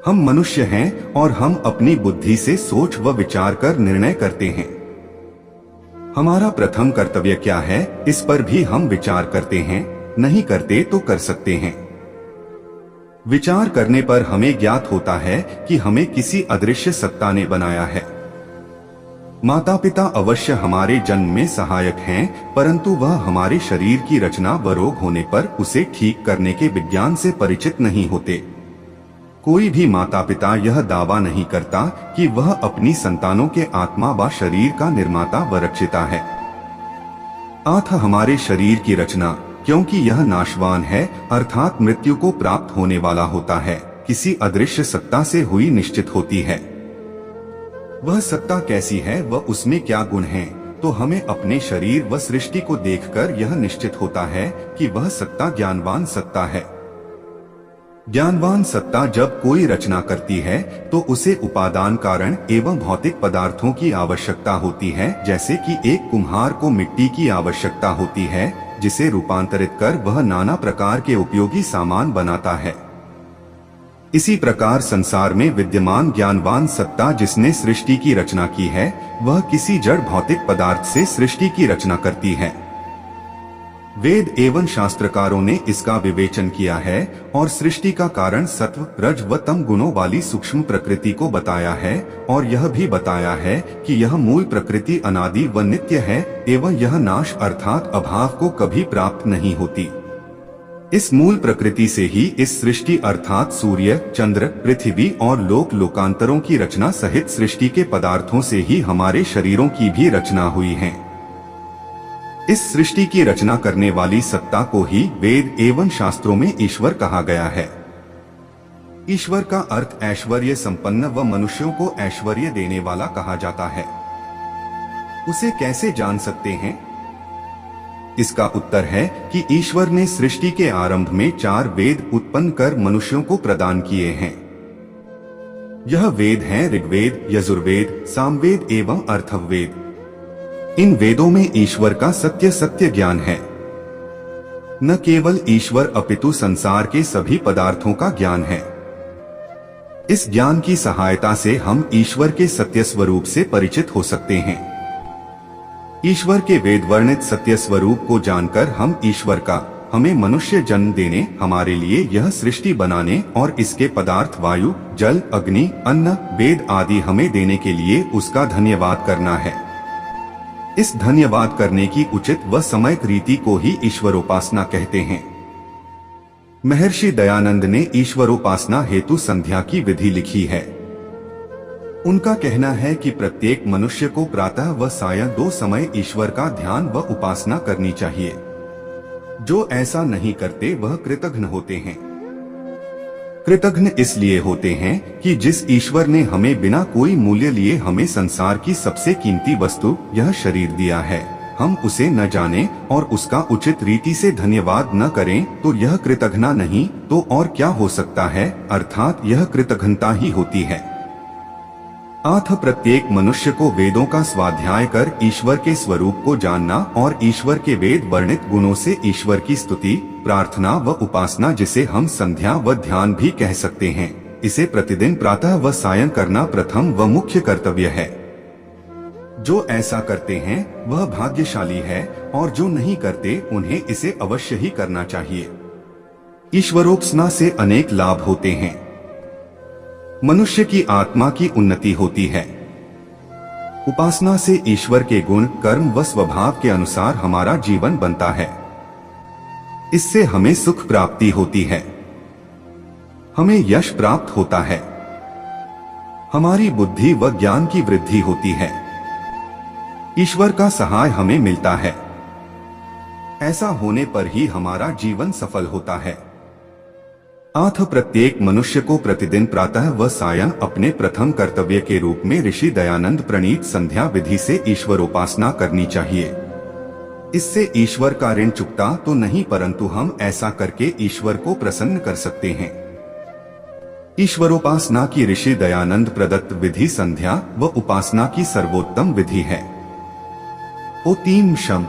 हम मनुष्य हैं और हम अपनी बुद्धि से सोच व विचार कर निर्णय करते हैं। हमारा प्रथम कर्तव्य क्या है, इस पर भी हम विचार करते हैं, नहीं करते तो कर सकते हैं। विचार करने पर हमें ज्ञात होता है कि हमें किसी अदृश्य सत्ता ने बनाया है। माता पिता अवश्य हमारे जन्म में सहायक हैं, परंतु वह हमारे शरीर की रचना व रोग होने पर उसे ठीक करने के विज्ञान से परिचित नहीं होते। कोई भी माता पिता यह दावा नहीं करता कि वह अपनी संतानों के आत्मा व शरीर का निर्माता व रक्षिता है। अतः हमारे शरीर की रचना, क्योंकि यह नाशवान है अर्थात मृत्यु को प्राप्त होने वाला होता है, किसी अदृश्य सत्ता से हुई निश्चित होती है। वह सत्ता कैसी है व उसमें क्या गुण हैं, तो हमें अपने शरीर व सृष्टि को देखकर यह निश्चित होता है कि वह सत्ता ज्ञानवान सत्ता है। ज्ञानवान सत्ता जब कोई रचना करती है तो उसे उपादान कारण एवं भौतिक पदार्थों की आवश्यकता होती है, जैसे कि एक कुम्हार को मिट्टी की आवश्यकता होती है, जिसे रूपांतरित कर वह नाना प्रकार के उपयोगी सामान बनाता है। इसी प्रकार संसार में विद्यमान ज्ञानवान सत्ता जिसने सृष्टि की रचना की है, वह किसी जड़ भौतिक पदार्थ से सृष्टि की रचना करती है। वेद एवं शास्त्रकारों ने इसका विवेचन किया है और सृष्टि का कारण सत्व, रज व तम गुणों वाली सूक्ष्म प्रकृति को बताया है, और यह भी बताया है कि यह मूल प्रकृति अनादि व नित्य है एवं यह नाश अर्थात अभाव को कभी प्राप्त नहीं होती। इस मूल प्रकृति से ही इस सृष्टि अर्थात सूर्य, चंद्र, पृथ्वी और लोक लोकांतरों की रचना सहित सृष्टि के पदार्थों से ही हमारे शरीरों की भी रचना हुई है। इस सृष्टि की रचना करने वाली सत्ता को ही वेद एवं शास्त्रों में ईश्वर कहा गया है। ईश्वर का अर्थ ऐश्वर्य संपन्न व मनुष्यों को ऐश्वर्य देने वाला कहा जाता है। उसे कैसे जान सकते हैं? इसका उत्तर है कि ईश्वर ने सृष्टि के आरंभ में 4 वेद उत्पन्न कर मनुष्यों को प्रदान किए हैं। यह वेद हैं ऋग्वेद, यजुर्वेद, सामवेद एवं अथर्ववेद। इन वेदों में ईश्वर का सत्य सत्य ज्ञान है। न केवल ईश्वर अपितु संसार के सभी पदार्थों का ज्ञान है। इस ज्ञान की सहायता से हम ईश्वर के सत्य स्वरूप से परिचित हो सकते हैं। ईश्वर के वेद वर्णित सत्य स्वरूप को जानकर हम ईश्वर का हमें मनुष्य जन्म देने, हमारे लिए यह सृष्टि बनाने और इसके पदार्थ वायु, जल, अग्नि, अन्न, वेद आदि हमें देने के लिए उसका धन्यवाद करना है। इस धन्यवाद करने की उचित व समयक रीति को ही ईश्वरोपासना कहते हैं। महर्षि दयानंद ने ईश्वरोपासना हेतु संध्या की विधि लिखी है। उनका कहना है कि प्रत्येक मनुष्य को प्रातः व सायं 2 समय ईश्वर का ध्यान व उपासना करनी चाहिए। जो ऐसा नहीं करते वह कृतघ्न होते हैं। कृतघ्न इसलिए होते हैं कि जिस ईश्वर ने हमें बिना कोई मूल्य लिए हमें संसार की सबसे कीमती वस्तु यह शरीर दिया है, हम उसे न जाने और उसका उचित रीति से धन्यवाद न करें तो यह कृतघ्नता नहीं तो और क्या हो सकता है, अर्थात यह कृतघ्नता ही होती है। अतः प्रत्येक मनुष्य को वेदों का स्वाध्याय कर ईश्वर के स्वरूप को जानना और ईश्वर के वेद वर्णित गुणों से ईश्वर की स्तुति, प्रार्थना व उपासना, जिसे हम संध्या व ध्यान भी कह सकते हैं, इसे प्रतिदिन प्रातः व सायं करना प्रथम व मुख्य कर्तव्य है। जो ऐसा करते हैं वह भाग्यशाली है और जो नहीं करते उन्हें इसे अवश्य ही करना चाहिए। ईश्वरोपासना से अनेक लाभ होते हैं। मनुष्य की आत्मा की उन्नति होती है। उपासना से ईश्वर के गुण, कर्म व स्वभाव के अनुसार हमारा जीवन बनता है। इससे हमें सुख प्राप्ति होती है, हमें यश प्राप्त होता है, हमारी बुद्धि व ज्ञान की वृद्धि होती है, ईश्वर का सहाय हमें मिलता है। ऐसा होने पर ही हमारा जीवन सफल होता है। अतः प्रत्येक मनुष्य को प्रतिदिन प्रातः व सायं अपने प्रथम कर्तव्य के रूप में ऋषि दयानंद प्रणीत संध्या विधि से ईश्वरोपासना करनी चाहिए। इससे ईश्वर का ऋण चुकता तो नहीं, परंतु हम ऐसा करके ईश्वर को प्रसन्न कर सकते हैं। ईश्वरोपासना की ऋषि दयानंद प्रदत्त विधि संध्या व उपासना की सर्वोत्तम विधि है। ओ तीन शम